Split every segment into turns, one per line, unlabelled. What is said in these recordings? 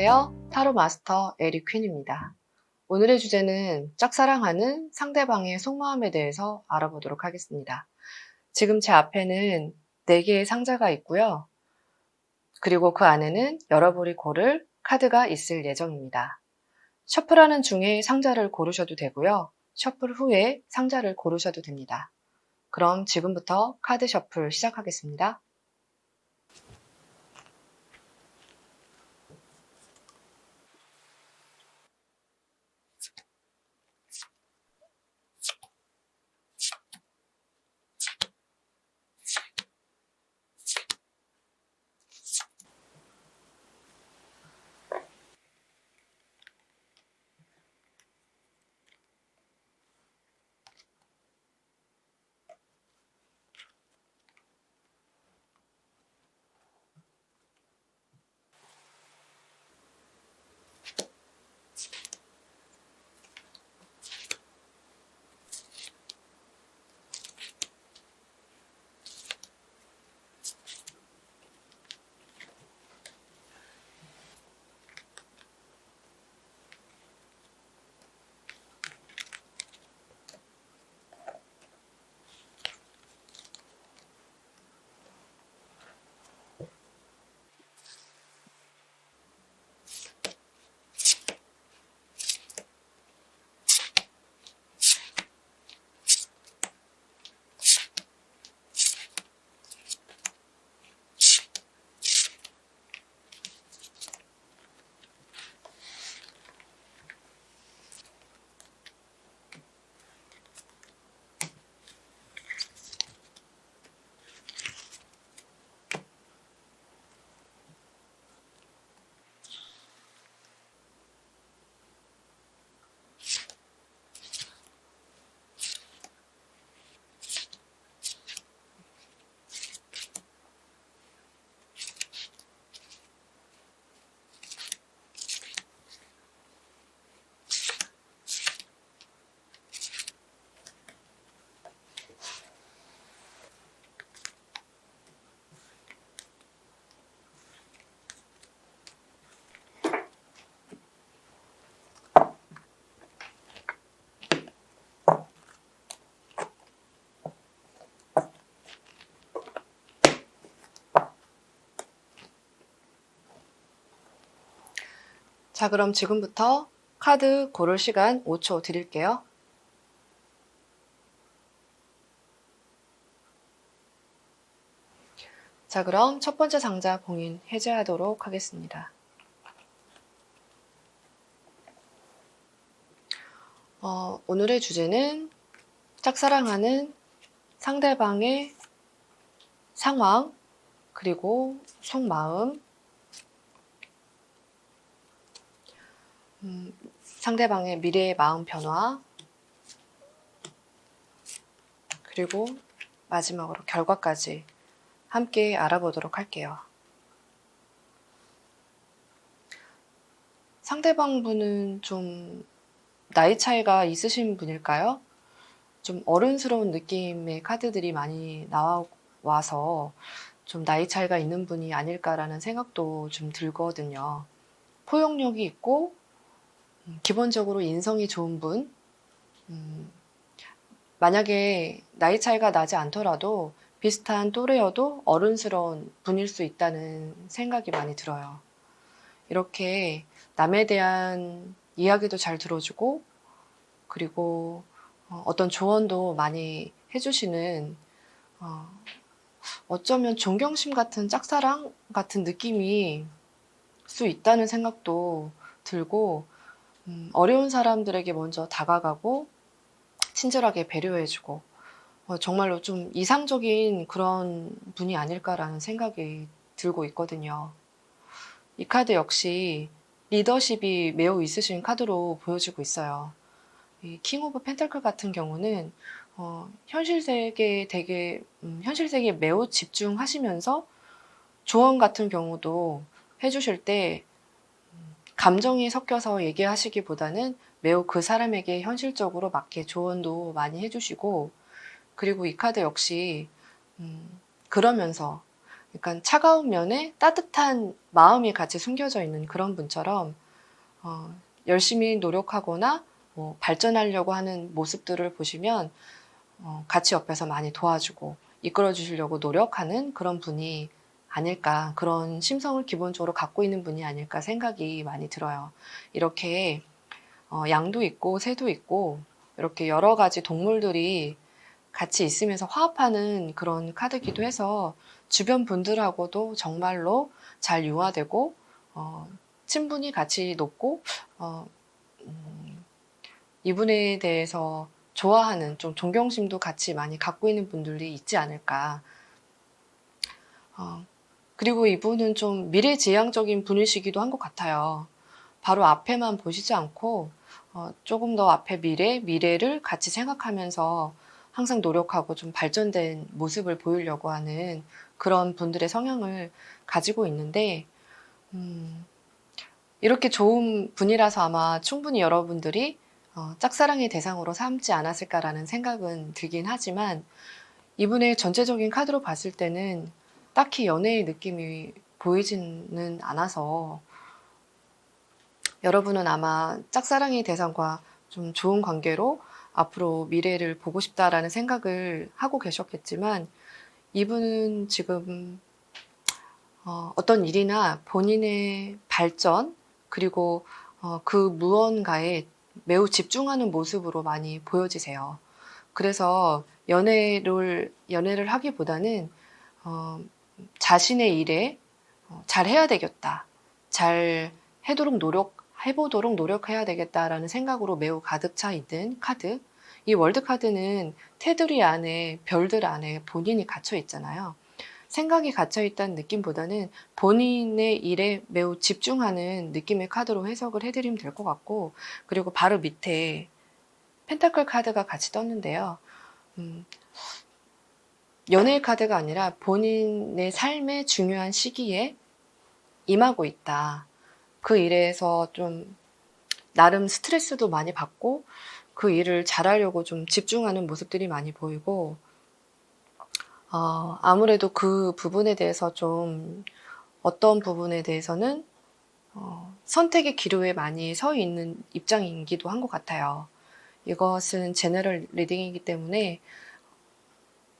안녕하세요. 타로 마스터 에리 퀸입니다. 오늘의 주제는 짝사랑하는 상대방의 속마음에 대해서 알아보도록 하겠습니다. 지금 제 앞에는 4개의 상자가 있고요. 그리고 그 안에는 여러분이 고를 카드가 있을 예정입니다. 셔플하는 중에 상자를 고르셔도 되고요. 셔플 후에 상자를 고르셔도 됩니다. 그럼 지금부터 카드 셔플 시작하겠습니다. 자, 그럼 지금부터 카드 고를 시간 5초 드릴게요. 자, 그럼 첫 번째 상자 봉인 해제하도록 하겠습니다. 오늘의 주제는 짝사랑하는 상대방의 상황, 그리고 속마음, 상대방의 미래의 마음 변화, 그리고 마지막으로 결과까지 함께 알아보도록 할게요. 상대방 분은 좀 나이 차이가 있으신 분일까요? 좀 어른스러운 느낌의 카드들이 많이 나와서 좀 나이 차이가 있는 분이 아닐까라는 생각도 좀 들거든요. 포용력이 있고 기본적으로 인성이 좋은 분, 만약에 나이 차이가 나지 않더라도 비슷한 또래여도 어른스러운 분일 수 있다는 생각이 많이 들어요. 이렇게 남에 대한 이야기도 잘 들어주고, 그리고 어떤 조언도 많이 해주시는, 어쩌면 존경심 같은 짝사랑 같은 느낌이 수 있다는 생각도 들고, 어려운 사람들에게 먼저 다가가고 친절하게 배려해주고 정말로 좀 이상적인 그런 분이 아닐까라는 생각이 들고 있거든요. 이 카드 역시 리더십이 매우 있으신 카드로 보여지고 있어요. 이 킹 오브 펜터클 같은 경우는 현실 세계에 되게 현실 세계에 매우 집중하시면서 조언 같은 경우도 해주실 때 감정이 섞여서 얘기하시기보다는 매우 그 사람에게 현실적으로 맞게 조언도 많이 해주시고, 그리고 이 카드 역시 그러면서 그러니까 차가운 면에 따뜻한 마음이 같이 숨겨져 있는 그런 분처럼 열심히 노력하거나 뭐 발전하려고 하는 모습들을 보시면 같이 옆에서 많이 도와주고 이끌어 주시려고 노력하는 그런 분이 아닐까, 그런 심성을 기본적으로 갖고 있는 분이 아닐까 생각이 많이 들어요. 이렇게 양도 있고 새도 있고 이렇게 여러 가지 동물들이 같이 있으면서 화합하는 그런 카드기도 해서 주변 분들하고도 정말로 잘 융화되고 친분이 같이 높고 어, 이분에 대해서 좋아하는 좀 존경심도 같이 많이 갖고 있는 분들이 있지 않을까. 그리고 이분은 좀 미래지향적인 분이시기도 한 것 같아요. 바로 앞에만 보시지 않고 조금 더 앞에 미래를 같이 생각하면서 항상 노력하고 좀 발전된 모습을 보이려고 하는 그런 분들의 성향을 가지고 있는데, 이렇게 좋은 분이라서 아마 충분히 여러분들이 짝사랑의 대상으로 삼지 않았을까라는 생각은 들긴 하지만, 이분의 전체적인 카드로 봤을 때는 딱히 연애의 느낌이 보이지는 않아서 여러분은 아마 짝사랑의 대상과 좀 좋은 관계로 앞으로 미래를 보고 싶다라는 생각을 하고 계셨겠지만, 이분은 지금 어떤 일이나 본인의 발전, 그리고 그 무언가에 매우 집중하는 모습으로 많이 보여지세요. 그래서 연애를 하기보다는 자신의 일에 잘 해야 되겠다, 잘 해보도록 노력해야 되겠다라는 생각으로 매우 가득 차 있는 카드. 이 월드 카드는 테두리 안에, 별들 안에 본인이 갇혀 있잖아요. 생각이 갇혀 있다는 느낌보다는 본인의 일에 매우 집중하는 느낌의 카드로 해석을 해드리면 될 것 같고, 그리고 바로 밑에 펜타클 카드가 같이 떴는데요. 연애의 카드가 아니라 본인의 삶의 중요한 시기에 임하고 있다. 그 일에서 좀 나름 스트레스도 많이 받고 그 일을 잘하려고 좀 집중하는 모습들이 많이 보이고, 아무래도 그 부분에 대해서 좀 어떤 부분에 대해서는 선택의 기로에 많이 서 있는 입장이기도 한 것 같아요. 이것은 제너럴 리딩이기 때문에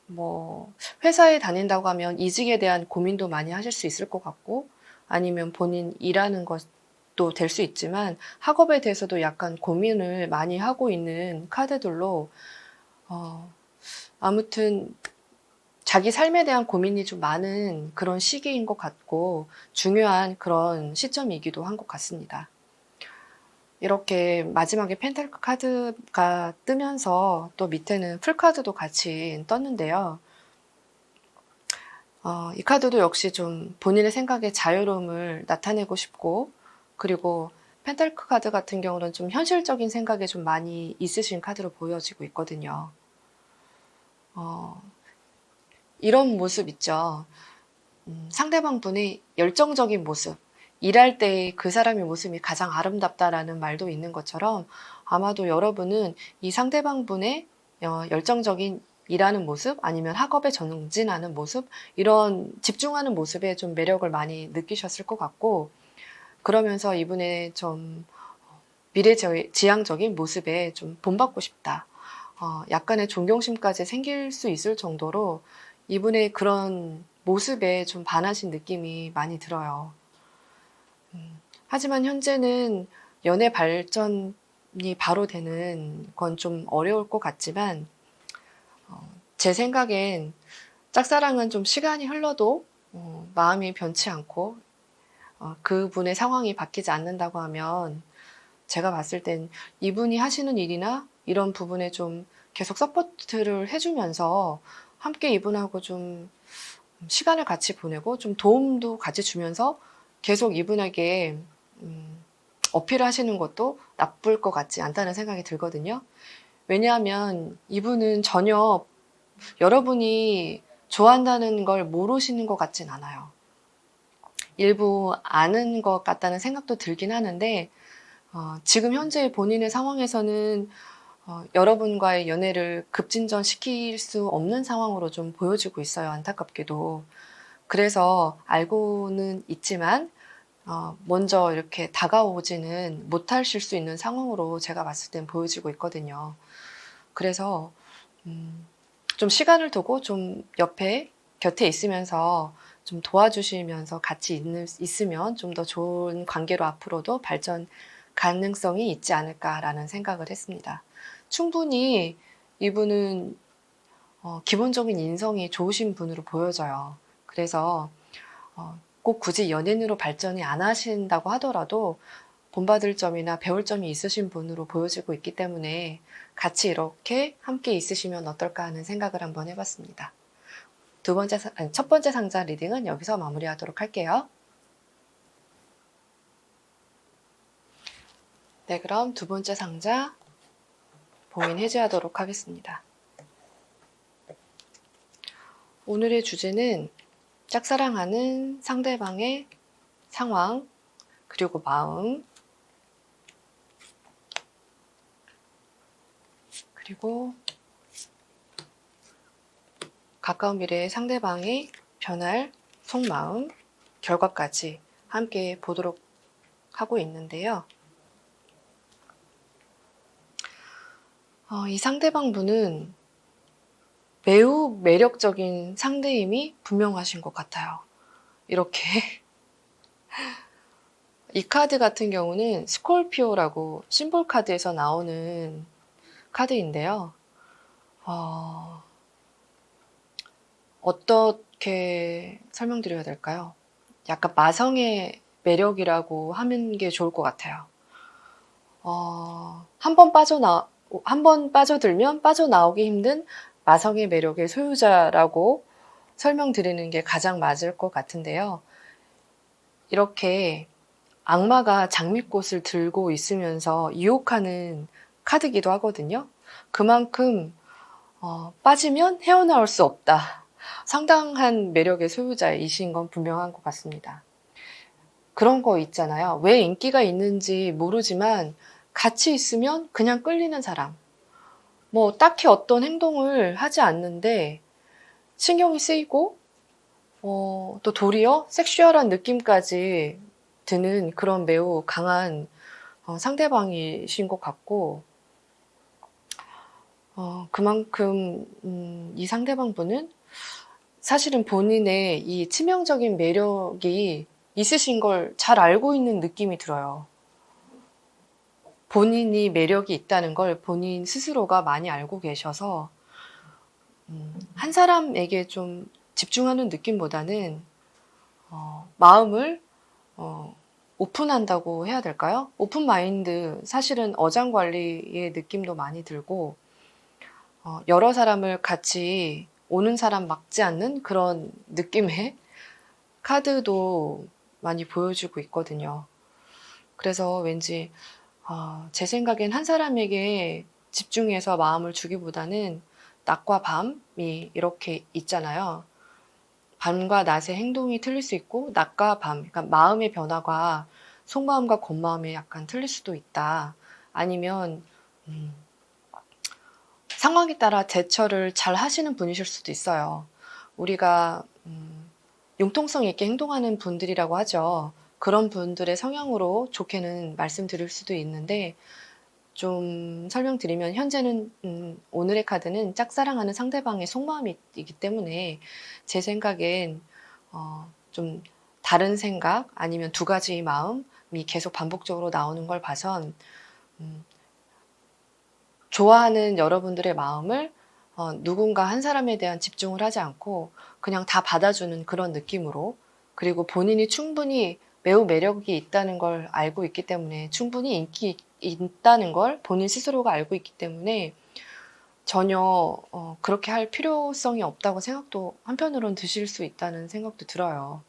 뭐 회사에 다닌다고 하면 이직에 대한 고민도 많이 하실 수 있을 것 같고, 아니면 본인 일하는 것도 될 수 있지만 학업에 대해서도 약간 고민을 많이 하고 있는 카드들로 아무튼 자기 삶에 대한 고민이 좀 많은 그런 시기인 것 같고 중요한 그런 시점이기도 한 것 같습니다. 이렇게 마지막에 펜타클 카드가 뜨면서 또 밑에는 풀카드도 같이 떴는데요. 이 카드도 역시 좀 본인의 생각의 자유로움을 나타내고 싶고, 그리고 펜타클 카드 같은 경우는 좀 현실적인 생각이 좀 많이 있으신 카드로 보여지고 있거든요. 이런 모습 있죠. 상대방 분의 열정적인 모습, 일할 때 그 사람의 모습이 가장 아름답다라는 말도 있는 것처럼, 아마도 여러분은 이 상대방 분의 열정적인 일하는 모습, 아니면 학업에 전진하는 모습, 이런 집중하는 모습에 좀 매력을 많이 느끼셨을 것 같고, 그러면서 이분의 좀 미래지향적인 모습에 좀 본받고 싶다, 약간의 존경심까지 생길 수 있을 정도로 이분의 그런 모습에 좀 반하신 느낌이 많이 들어요. 하지만 현재는 연애 발전이 바로 되는 건 좀 어려울 것 같지만, 제 생각엔 짝사랑은 좀 시간이 흘러도 마음이 변치 않고 그분의 상황이 바뀌지 않는다고 하면, 제가 봤을 땐 이분이 하시는 일이나 이런 부분에 좀 계속 서포트를 해주면서 함께 이분하고 좀 시간을 같이 보내고 좀 도움도 같이 주면서 계속 이분에게 어필하시는 것도 나쁠 것 같지 않다는 생각이 들거든요. 왜냐하면 이분은 전혀 여러분이 좋아한다는 걸 모르시는 것 같진 않아요. 일부 아는 것 같다는 생각도 들긴 하는데, 지금 현재 본인의 상황에서는 여러분과의 연애를 급진전시킬 수 없는 상황으로 좀 보여지고 있어요. 안타깝게도. 그래서 알고는 있지만 먼저 이렇게 다가오지는 못하실 수 있는 상황으로 제가 봤을 땐 보여지고 있거든요. 그래서 좀 시간을 두고 좀 곁에 있으면서 좀 도와주시면서 같이 있으면 좀 더 좋은 관계로 앞으로도 발전 가능성이 있지 않을까라는 생각을 했습니다. 충분히 이분은 기본적인 인성이 좋으신 분으로 보여져요. 그래서 꼭 굳이 연인으로 발전이 안 하신다고 하더라도 본받을 점이나 배울 점이 있으신 분으로 보여지고 있기 때문에 같이 이렇게 함께 있으시면 어떨까 하는 생각을 한번 해봤습니다. 첫 번째 상자 리딩은 여기서 마무리하도록 할게요. 네, 그럼 두 번째 상자 봉인 해제하도록 하겠습니다. 오늘의 주제는 짝사랑하는 상대방의 상황, 그리고 마음, 그리고 가까운 미래의 상대방의 변할 속마음, 결과까지 함께 보도록 하고 있는데요. 이 상대방 분은 매우 매력적인 상대임이 분명하신 것 같아요. 이렇게 이 카드 같은 경우는 스콜피오라고 심볼 카드에서 나오는 카드인데요. 어떻게 설명드려야 될까요? 약간 마성의 매력이라고 하는 게 좋을 것 같아요. 한 번 빠져들면 빠져나오기 힘든 마성의 매력의 소유자라고 설명드리는 게 가장 맞을 것 같은데요. 이렇게 악마가 장미꽃을 들고 있으면서 유혹하는 카드기도 하거든요. 그만큼 빠지면 헤어나올 수 없다. 상당한 매력의 소유자이신 건 분명한 것 같습니다. 그런 거 있잖아요. 왜 인기가 있는지 모르지만 같이 있으면 그냥 끌리는 사람. 뭐 딱히 어떤 행동을 하지 않는데 신경이 쓰이고 또 도리어 섹슈얼한 느낌까지 드는 그런 매우 강한 상대방이신 것 같고 그만큼 이 상대방 분은 사실은 본인의 이 치명적인 매력이 있으신 걸 잘 알고 있는 느낌이 들어요. 본인이 매력이 있다는 걸 본인 스스로가 많이 알고 계셔서 한 사람에게 좀 집중하는 느낌보다는 마음을 오픈한다고 해야 될까요? 오픈 마인드, 사실은 어장 관리의 느낌도 많이 들고 여러 사람을 같이 오는 사람 막지 않는 그런 느낌의 카드도 많이 보여주고 있거든요. 그래서 왠지 제 생각엔 한 사람에게 집중해서 마음을 주기보다는 낮과 밤이 이렇게 있잖아요. 밤과 낮의 행동이 틀릴 수 있고 낮과 밤, 그러니까 마음의 변화가 속마음과 겉마음이 약간 틀릴 수도 있다. 아니면 상황에 따라 대처를 잘 하시는 분이실 수도 있어요. 우리가 융통성 있게 행동하는 분들이라고 하죠. 그런 분들의 성향으로 좋게는 말씀드릴 수도 있는데 좀 설명드리면 현재는 오늘의 카드는 짝사랑하는 상대방의 속마음이기 때문에 제 생각엔 좀 다른 생각 아니면 두 가지의 마음이 계속 반복적으로 나오는 걸 봐선 좋아하는 여러분들의 마음을 누군가 한 사람에 대한 집중을 하지 않고 그냥 다 받아주는 그런 느낌으로, 그리고 본인이 충분히 매우 매력이 있다는 걸 알고 있기 때문에, 충분히 인기 있다는 걸 본인 스스로가 알고 있기 때문에 전혀 그렇게 할 필요성이 없다고 생각도 한편으로는 드실 수 있다는 생각도 들어요.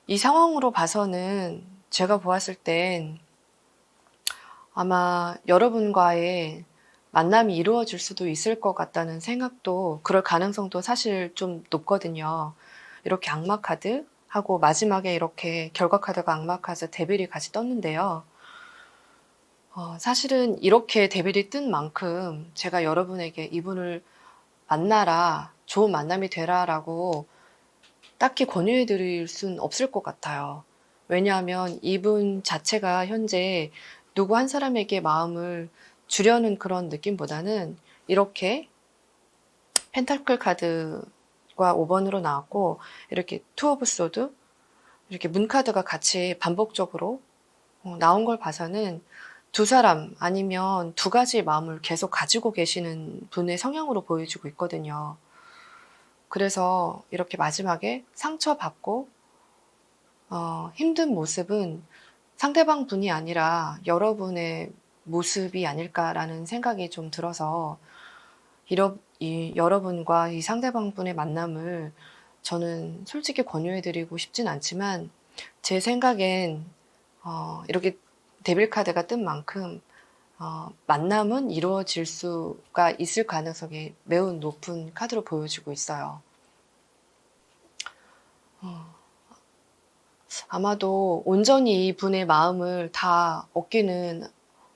이 상황으로 봐서는 제가 보았을 땐 아마 여러분과의 만남이 이루어질 수도 있을 것 같다는 생각도, 그럴 가능성도 사실 좀 높거든요. 이렇게 악마 카드 하고 마지막에 이렇게 결과 카드가 악마 카드 데빌이 같이 떴는데요. 사실은 이렇게 데빌이 뜬 만큼 제가 여러분에게 이분을 만나라, 좋은 만남이 되라라고 딱히 권유해 드릴 순 없을 것 같아요. 왜냐하면 이분 자체가 현재 누구 한 사람에게 마음을 주려는 그런 느낌보다는 이렇게 펜타클 카드가 5번으로 나왔고 이렇게 투 오브 소드 이렇게 문 카드가 같이 반복적으로 나온 걸 봐서는 두 사람 아니면 두 가지 마음을 계속 가지고 계시는 분의 성향으로 보여지고 있거든요. 그래서 이렇게 마지막에 상처받고 힘든 모습은 상대방 분이 아니라 여러분의 모습이 아닐까라는 생각이 좀 들어서 여러분과 이 상대방 분의 만남을 저는 솔직히 권유해드리고 싶진 않지만 제 생각엔 이렇게 데빌 카드가 뜬 만큼 만남은 이루어질 수가 있을 가능성이 매우 높은 카드로 보여지고 있어요. 아마도 온전히 이분의 마음을 다 얻기는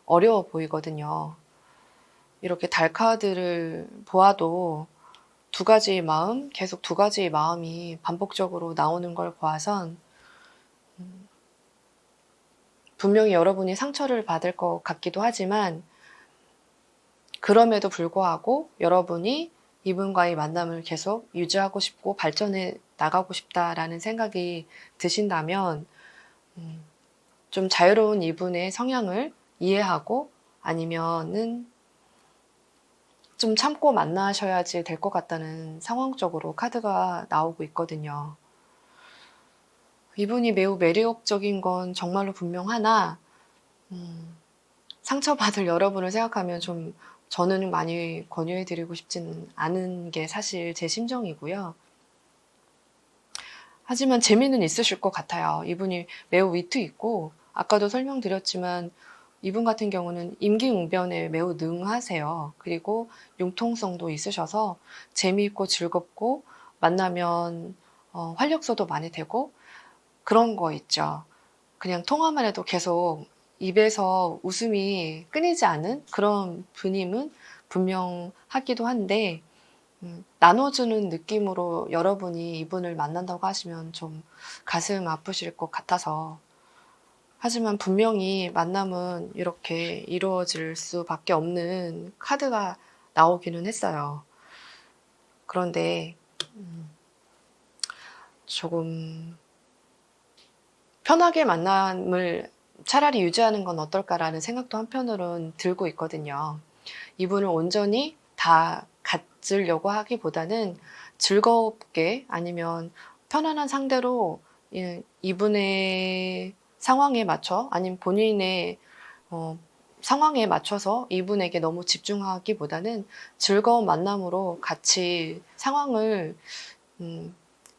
어려워 보이거든요. 이렇게 달 카드를 보아도 두 가지의 마음, 계속 두 가지의 마음이 반복적으로 나오는 걸 보아선 분명히 여러분이 상처를 받을 것 같기도 하지만 그럼에도 불구하고 여러분이 이분과의 만남을 계속 유지하고 싶고 발전해 나가고 싶다라는 생각이 드신다면 좀 자유로운 이분의 성향을 이해하고 아니면은 좀 참고 만나셔야지 될 것 같다는 상황적으로 카드가 나오고 있거든요. 이분이 매우 매력적인 건 정말로 분명하나 상처받을 여러분을 생각하면 좀 저는 많이 권유해드리고 싶진 않은 게 사실 제 심정이고요. 하지만 재미는 있으실 것 같아요. 이분이 매우 위트 있고 아까도 설명드렸지만 이분 같은 경우는 임기응변에 매우 능하세요. 그리고 융통성도 있으셔서 재미있고 즐겁고 만나면 활력소도 많이 되고 그런 거 있죠. 그냥 통화만 해도 계속 입에서 웃음이 끊이지 않은 그런 분임은 분명하기도 한데 나눠주는 느낌으로 여러분이 이분을 만난다고 하시면 좀 가슴 아프실 것 같아서 하지만 분명히 만남은 이렇게 이루어질 수밖에 없는 카드가 나오기는 했어요. 그런데 조금 편하게 만남을 차라리 유지하는 건 어떨까라는 생각도 한편으로는 들고 있거든요. 이분을 온전히 다 갖으려고 하기보다는 즐겁게 아니면 편안한 상대로 이분의 상황에 맞춰 아니면 본인의 상황에 맞춰서 이분에게 너무 집중하기보다는 즐거운 만남으로 같이 상황을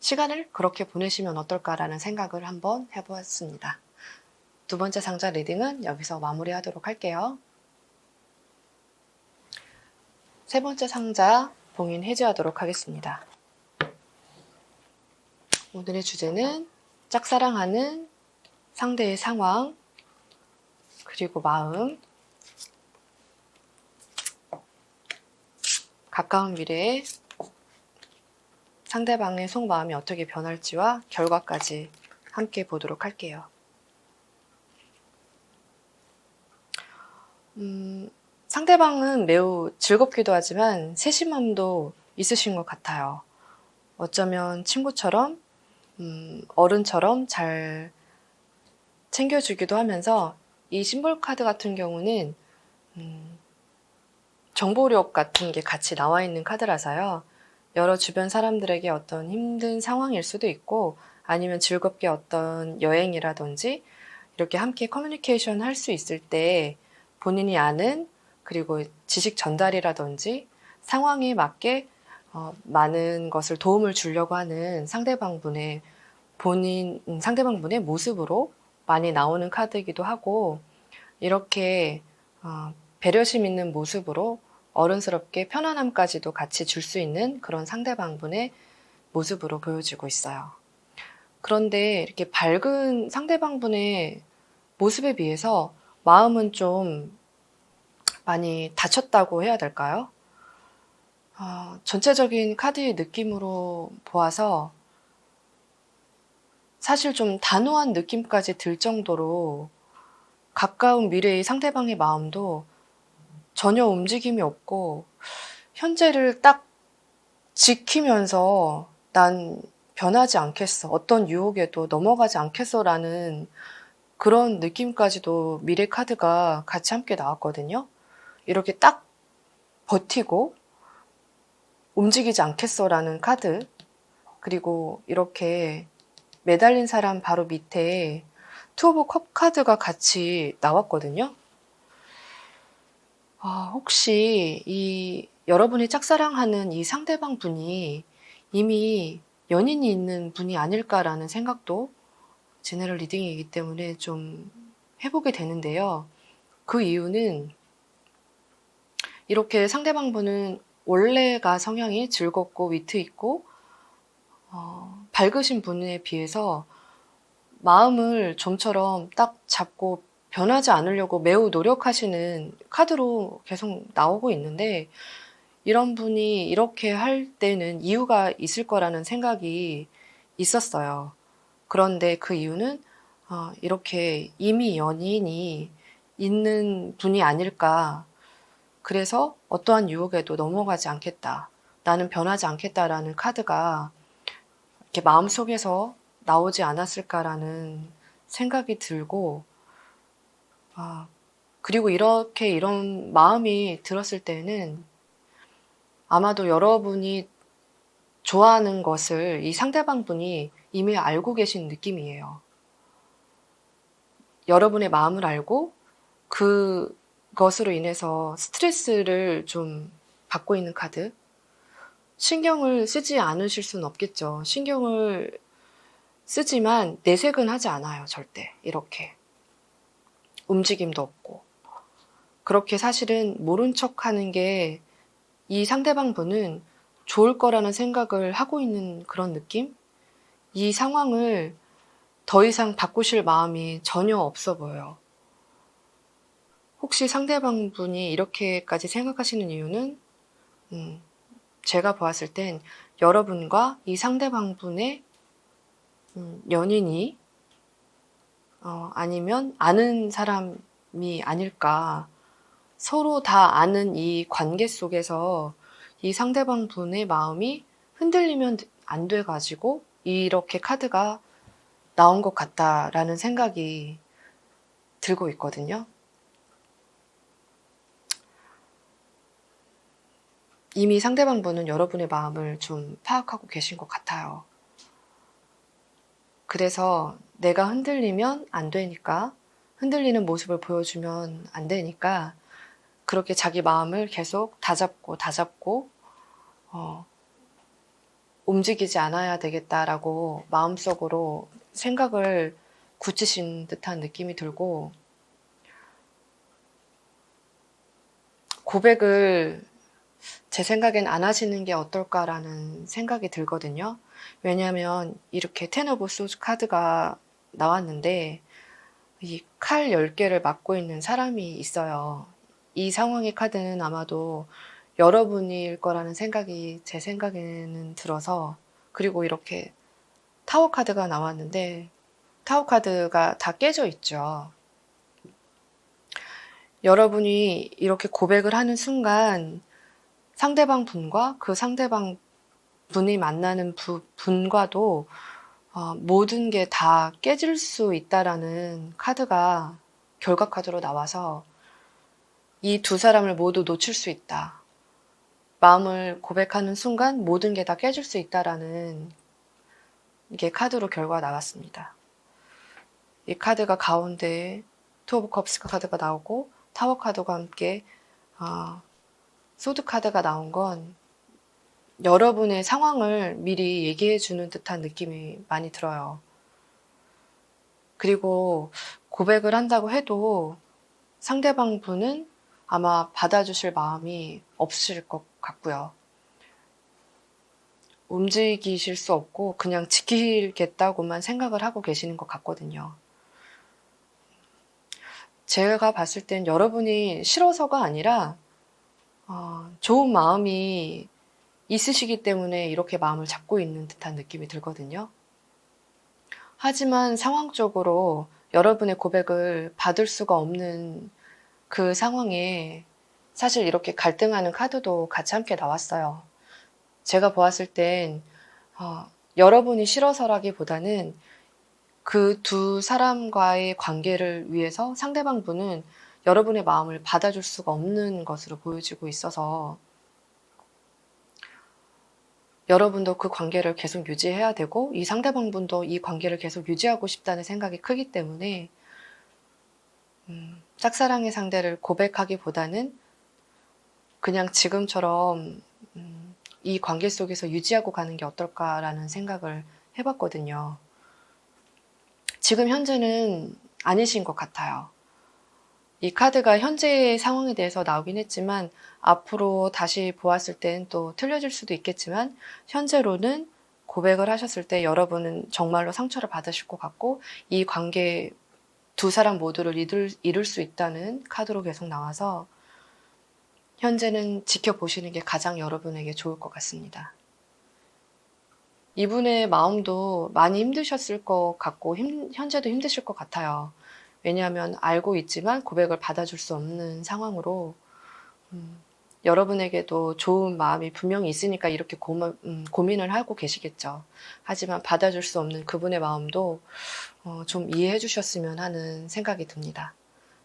시간을 그렇게 보내시면 어떨까라는 생각을 한번 해보았습니다. 두 번째 상자 리딩은 여기서 마무리하도록 할게요. 세 번째 상자 봉인 해제하도록 하겠습니다. 오늘의 주제는 짝사랑하는 상대의 상황 그리고 마음 가까운 미래에 상대방의 속마음이 어떻게 변할지와 결과까지 함께 보도록 할게요. 상대방은 매우 즐겁기도 하지만 세심함도 있으신 것 같아요. 어쩌면 친구처럼 어른처럼 잘 챙겨주기도 하면서 이 심볼 카드 같은 경우는 정보력 같은 게 같이 나와 있는 카드라서요. 여러 주변 사람들에게 어떤 힘든 상황일 수도 있고 아니면 즐겁게 어떤 여행이라든지 이렇게 함께 커뮤니케이션 할 수 있을 때 본인이 아는 그리고 지식 전달이라든지 상황에 맞게 많은 것을 도움을 주려고 하는 상대방분의 모습으로 많이 나오는 카드이기도 하고 이렇게 배려심 있는 모습으로 어른스럽게 편안함까지도 같이 줄 수 있는 그런 상대방분의 모습으로 보여지고 있어요. 그런데 이렇게 밝은 상대방분의 모습에 비해서 마음은 좀 많이 다쳤다고 해야 될까요? 전체적인 카드의 느낌으로 보아서 사실 좀 단호한 느낌까지 들 정도로 가까운 미래의 상대방의 마음도 전혀 움직임이 없고 현재를 딱 지키면서 난 변하지 않겠어. 어떤 유혹에도 넘어가지 않겠어라는 그런 느낌까지도 미래 카드가 같이 함께 나왔거든요. 이렇게 딱 버티고 움직이지 않겠어라는 카드. 그리고 이렇게 매달린 사람 바로 밑에 투 오브 컵 카드가 같이 나왔거든요. 혹시 이 여러분이 짝사랑하는 이 상대방 분이 이미 연인이 있는 분이 아닐까라는 생각도 제너럴 리딩이기 때문에 좀 해보게 되는데요. 그 이유는 이렇게 상대방 분은 원래가 성향이 즐겁고 위트 있고 밝으신 분에 비해서 마음을 좀처럼 딱 잡고 변하지 않으려고 매우 노력하시는 카드로 계속 나오고 있는데 이런 분이 이렇게 할 때는 이유가 있을 거라는 생각이 있었어요. 그런데 그 이유는 이렇게 이미 연인이 있는 분이 아닐까. 그래서 어떠한 유혹에도 넘어가지 않겠다. 나는 변하지 않겠다라는 카드가 이렇게 마음속에서 나오지 않았을까라는 생각이 들고, 그리고 이렇게 이런 마음이 들었을 때는 아마도 여러분이 좋아하는 것을 이 상대방 분이 이미 알고 계신 느낌이에요. 여러분의 마음을 알고 그것으로 인해서 스트레스를 좀 받고 있는 카드. 신경을 쓰지 않으실 수는 없겠죠. 신경을 쓰지만 내색은 하지 않아요, 절대. 이렇게. 움직임도 없고. 그렇게 사실은 모른 척 하는 게 이 상대방 분은 좋을 거라는 생각을 하고 있는 그런 느낌? 이 상황을 더 이상 바꾸실 마음이 전혀 없어 보여요. 혹시 상대방 분이 이렇게까지 생각하시는 이유는, 제가 보았을 땐 여러분과 이 상대방 분의 연인이 아니면 아는 사람이 아닐까. 서로 다 아는 이 관계 속에서 이 상대방 분의 마음이 흔들리면 안 돼가지고 이렇게 카드가 나온 것 같다라는 생각이 들고 있거든요. 이미 상대방 분은 여러분의 마음을 좀 파악하고 계신 것 같아요. 그래서 내가 흔들리면 안 되니까, 흔들리는 모습을 보여주면 안 되니까 그렇게 자기 마음을 계속 다잡고 움직이지 않아야 되겠다라고 마음속으로 생각을 굳히신 듯한 느낌이 들고, 고백을 제 생각엔 안 하시는 게 어떨까라는 생각이 들거든요. 왜냐하면 이렇게 텐 오브 소드 카드가 나왔는데 이 칼 10개를 맡고 있는 사람이 있어요. 이 상황의 카드는 아마도 여러분일 거라는 생각이 제 생각에는 들어서, 그리고 이렇게 타워 카드가 나왔는데 타워 카드가 다 깨져 있죠. 여러분이 이렇게 고백을 하는 순간 상대방 분과 그 상대방 분이 만나는 분과도 모든 게 다 깨질 수 있다라는 카드가 결과 카드로 나와서 이 두 사람을 모두 놓칠 수 있다. 마음을 고백하는 순간 모든 게 다 깨질 수 있다라는 게 카드로 결과가 나왔습니다. 이 카드가 가운데에 투 오브 컵스 카드가 나오고 타워 카드와 함께 소드 카드가 나온 건 여러분의 상황을 미리 얘기해주는 듯한 느낌이 많이 들어요. 그리고 고백을 한다고 해도 상대방 분은 아마 받아주실 마음이 없으실 것 같고요. 움직이실 수 없고 그냥 지키겠다고만 생각을 하고 계시는 것 같거든요. 제가 봤을 땐 여러분이 싫어서가 아니라 좋은 마음이 있으시기 때문에 이렇게 마음을 잡고 있는 듯한 느낌이 들거든요. 하지만 상황적으로 여러분의 고백을 받을 수가 없는 그 상황에 사실 이렇게 갈등하는 카드도 같이 함께 나왔어요. 제가 보았을 땐 여러분이 싫어서라기보다는 그 두 사람과의 관계를 위해서 상대방 분은 여러분의 마음을 받아줄 수가 없는 것으로 보여지고 있어서 여러분도 그 관계를 계속 유지해야 되고 이 상대방 분도 이 관계를 계속 유지하고 싶다는 생각이 크기 때문에 짝사랑의 상대를 고백하기보다는 그냥 지금처럼 이 관계 속에서 유지하고 가는 게 어떨까라는 생각을 해봤거든요. 지금 현재는 아니신 것 같아요. 이 카드가 현재의 상황에 대해서 나오긴 했지만 앞으로 다시 보았을 땐 또 틀려질 수도 있겠지만 현재로는 고백을 하셨을 때 여러분은 정말로 상처를 받으실 것 같고 이 관계 두 사람 모두를 이룰 수 있다는 카드로 계속 나와서 현재는 지켜보시는 게 가장 여러분에게 좋을 것 같습니다. 이분의 마음도 많이 힘드셨을 것 같고 현재도 힘드실 것 같아요. 왜냐하면 알고 있지만 고백을 받아줄 수 없는 상황으로 여러분에게도 좋은 마음이 분명히 있으니까 이렇게 고민을 하고 계시겠죠. 하지만 받아줄 수 없는 그분의 마음도 좀 이해해 주셨으면 하는 생각이 듭니다.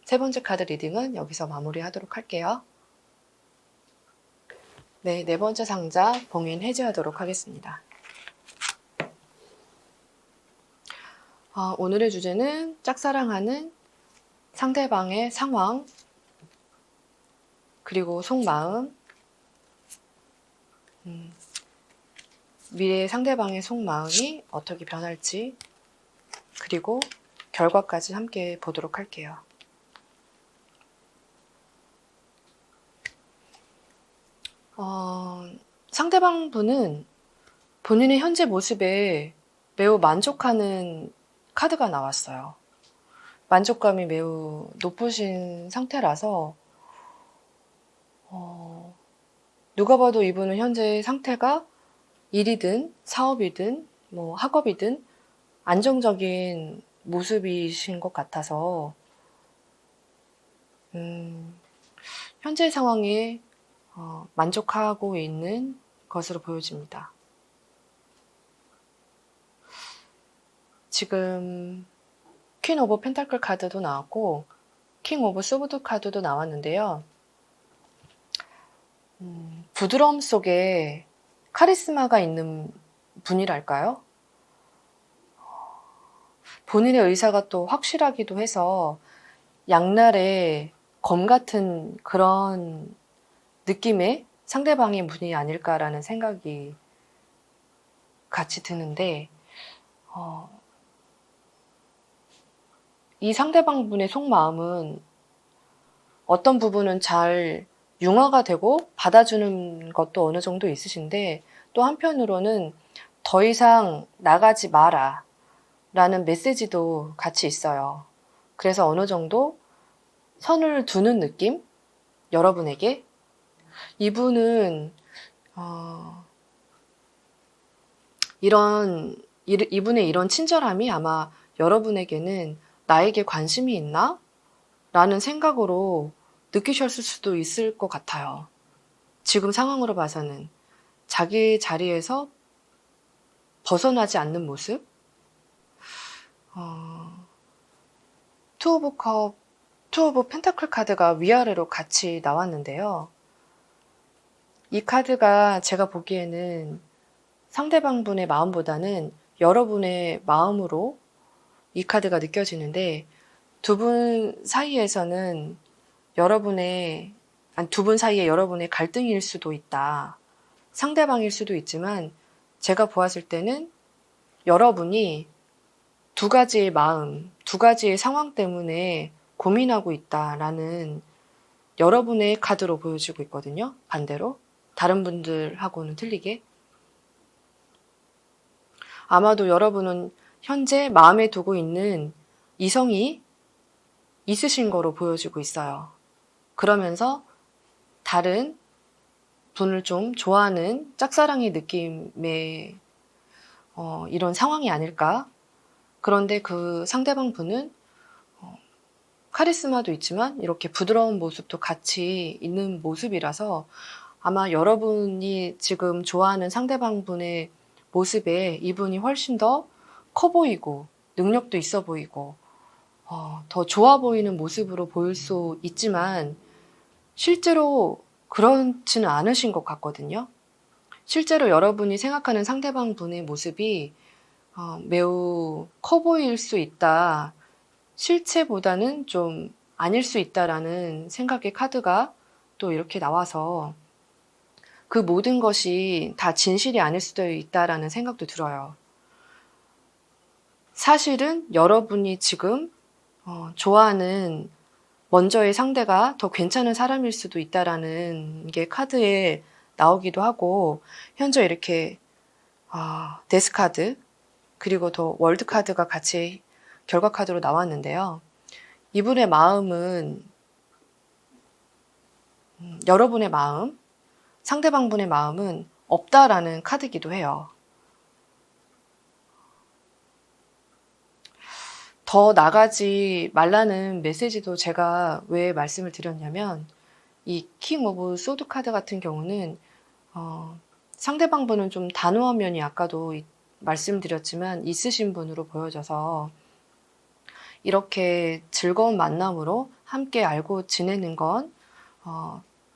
세 번째 카드 리딩은 여기서 마무리하도록 할게요. 네, 네 번째 상자 봉인 해제하도록 하겠습니다. 오늘의 주제는 짝사랑하는 상대방의 상황, 그리고 속마음, 미래의 상대방의 속마음이 어떻게 변할지, 그리고 결과까지 함께 보도록 할게요. 상대방 분은 본인의 현재 모습에 매우 만족하는 카드가 나왔어요. 만족감이 매우 높으신 상태라서 누가 봐도 이분은 현재 상태가 일이든 사업이든 뭐 학업이든 안정적인 모습이신 것 같아서 현재 상황에 만족하고 있는 것으로 보여집니다. 지금 퀸 오브 펜타클 카드도 나왔고 킹 오브 소브드 카드도 나왔는데요. 부드러움 속에 카리스마가 있는 분이랄까요? 본인의 의사가 또 확실하기도 해서 양날의 검 같은 그런 느낌의 상대방의 분이 아닐까라는 생각이 같이 드는데 이 상대방 분의 속마음은 어떤 부분은 잘 융화가 되고 받아주는 것도 어느 정도 있으신데 또 한편으로는 더 이상 나가지 마라 라는 메시지도 같이 있어요. 그래서 어느 정도 선을 두는 느낌? 여러분에게? 이분은 이분의 이런 친절함이 아마 여러분에게는 나에게 관심이 있나? 라는 생각으로 느끼셨을 수도 있을 것 같아요. 지금 상황으로 봐서는 자기 자리에서 벗어나지 않는 모습? 투 오브 컵, 투 오브 펜타클 카드가 위아래로 같이 나왔는데요. 이 카드가 제가 보기에는 상대방 분의 마음보다는 여러분의 마음으로 이 카드가 느껴지는데 두 분 사이에서는 두 분 사이에 여러분의 갈등일 수도 있다. 상대방일 수도 있지만 제가 보았을 때는 여러분이 두 가지의 마음, 두 가지의 상황 때문에 고민하고 있다라는 여러분의 카드로 보여지고 있거든요. 반대로. 다른 분들하고는 틀리게. 아마도 여러분은 현재 마음에 두고 있는 이성이 있으신 거로 보여지고 있어요. 그러면서 다른 분을 좀 좋아하는 짝사랑의 느낌의 이런 상황이 아닐까. 그런데 그 상대방 분은 카리스마도 있지만 이렇게 부드러운 모습도 같이 있는 모습이라서 아마 여러분이 지금 좋아하는 상대방 분의 모습에 이분이 훨씬 더 커 보이고 능력도 있어 보이고 더 좋아 보이는 모습으로 보일 수 있지만 실제로 그렇지는 않으신 것 같거든요. 실제로 여러분이 생각하는 상대방 분의 모습이 매우 커 보일 수 있다. 실체보다는 좀 아닐 수 있다라는 생각의 카드가 또 이렇게 나와서 그 모든 것이 다 진실이 아닐 수도 있다라는 생각도 들어요. 사실은 여러분이 지금 좋아하는 먼저의 상대가 더 괜찮은 사람일 수도 있다라는 게 카드에 나오기도 하고 현재 이렇게 데스 카드 그리고 더 월드 카드가 같이 결과 카드로 나왔는데요. 이분의 마음은 여러분의 마음, 상대방 분의 마음은 없다라는 카드이기도 해요. 더 나가지 말라는 메시지도 제가 왜 말씀을 드렸냐면 이 킹 오브 소드 카드 같은 경우는 상대방 분은 좀 단호한 면이 아까도 말씀드렸지만 있으신 분으로 보여져서 이렇게 즐거운 만남으로 함께 알고 지내는 건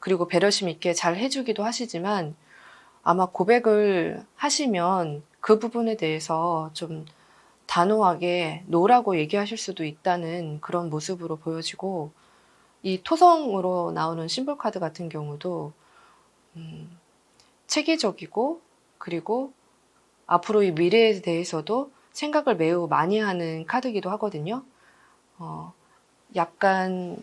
그리고 배려심 있게 잘 해주기도 하시지만 아마 고백을 하시면 그 부분에 대해서 좀 단호하게 노라고 얘기하실 수도 있다는 그런 모습으로 보여지고 이 토성으로 나오는 심볼 카드 같은 경우도 체계적이고 그리고 앞으로의 미래에 대해서도 생각을 매우 많이 하는 카드이기도 하거든요. 약간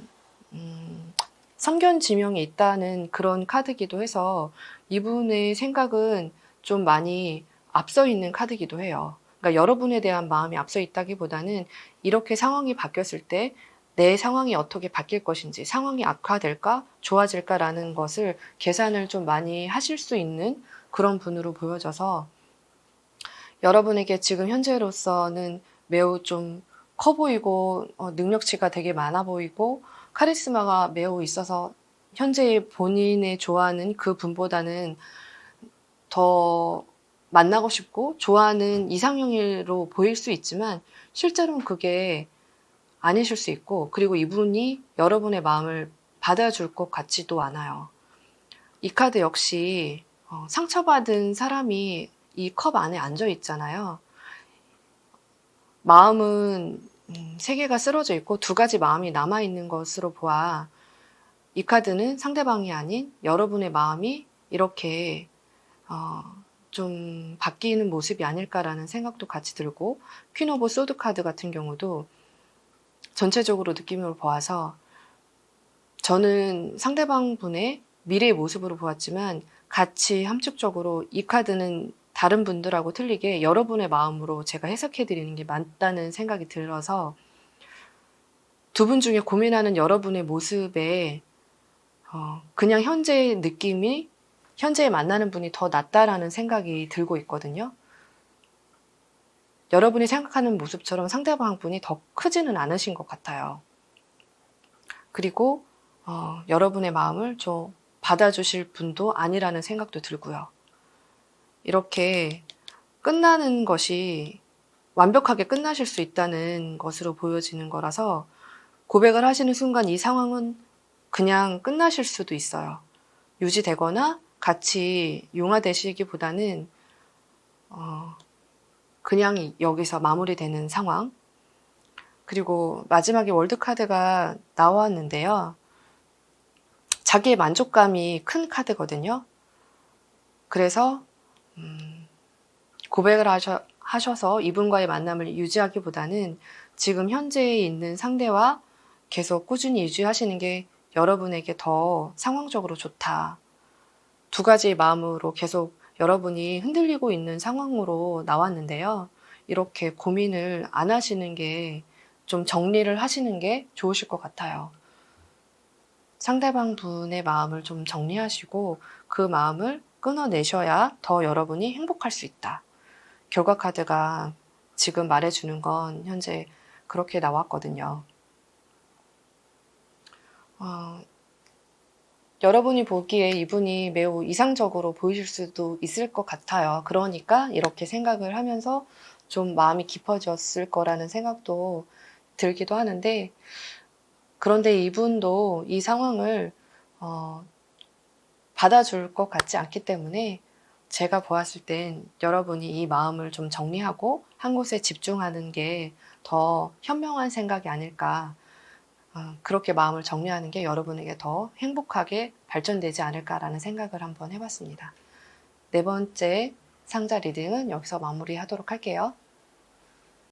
선견지명이 있다는 그런 카드이기도 해서 이분의 생각은 좀 많이 앞서 있는 카드이기도 해요. 그러니까 여러분에 대한 마음이 앞서 있다기보다는 이렇게 상황이 바뀌었을 때 내 상황이 어떻게 바뀔 것인지, 상황이 악화될까, 좋아질까라는 것을 계산을 좀 많이 하실 수 있는 그런 분으로 보여져서 여러분에게 지금 현재로서는 매우 좀 커 보이고 능력치가 되게 많아 보이고 카리스마가 매우 있어서 현재 본인의 좋아하는 그 분보다는 더 만나고 싶고 좋아하는 이상형으로 보일 수 있지만 실제로는 그게 아니실 수 있고 그리고 이분이 여러분의 마음을 받아줄 것 같지도 않아요. 이 카드 역시 상처받은 사람이 이 컵 안에 앉아 있잖아요. 마음은 세 개가 쓰러져 있고 두 가지 마음이 남아있는 것으로 보아 이 카드는 상대방이 아닌 여러분의 마음이 이렇게 좀 바뀌는 모습이 아닐까라는 생각도 같이 들고 퀸 오브 소드 카드 같은 경우도 전체적으로 느낌으로 보아서 저는 상대방 분의 미래의 모습으로 보았지만 같이 함축적으로 이 카드는 다른 분들하고 틀리게 여러분의 마음으로 제가 해석해 드리는 게 맞다는 생각이 들어서 두 분 중에 고민하는 여러분의 모습에 그냥 현재의 느낌이 현재에 만나는 분이 더 낫다라는 생각이 들고 있거든요. 여러분이 생각하는 모습처럼 상대방 분이 더 크지는 않으신 것 같아요. 그리고 여러분의 마음을 좀 받아주실 분도 아니라는 생각도 들고요. 이렇게 끝나는 것이 완벽하게 끝나실 수 있다는 것으로 보여지는 거라서 고백을 하시는 순간 이 상황은 그냥 끝나실 수도 있어요. 유지되거나 같이 융화되시기보다는 그냥 여기서 마무리되는 상황. 그리고 마지막에 월드카드가 나왔는데요. 자기의 만족감이 큰 카드거든요. 그래서 고백을 하셔서 이분과의 만남을 유지하기보다는 지금 현재에 있는 상대와 계속 꾸준히 유지하시는 게 여러분에게 더 상황적으로 좋다. 두 가지의 마음으로 계속 여러분이 흔들리고 있는 상황으로 나왔는데요. 이렇게 고민을 안 하시는 게 좀 정리를 하시는 게 좋으실 것 같아요. 상대방 분의 마음을 좀 정리하시고 그 마음을 끊어내셔야 더 여러분이 행복할 수 있다. 결과 카드가 지금 말해주는 건 현재 그렇게 나왔거든요. 여러분이 보기에 이분이 매우 이상적으로 보이실 수도 있을 것 같아요. 그러니까 이렇게 생각을 하면서 좀 마음이 깊어졌을 거라는 생각도 들기도 하는데, 그런데 이분도 이 상황을 받아줄 것 같지 않기 때문에 제가 보았을 땐 여러분이 이 마음을 좀 정리하고 한 곳에 집중하는 게 더 현명한 생각이 아닐까. 그렇게 마음을 정리하는 게 여러분에게 더 행복하게 발전되지 않을까라는 생각을 한번 해봤습니다. 네 번째 상자 리딩은 여기서 마무리하도록 할게요.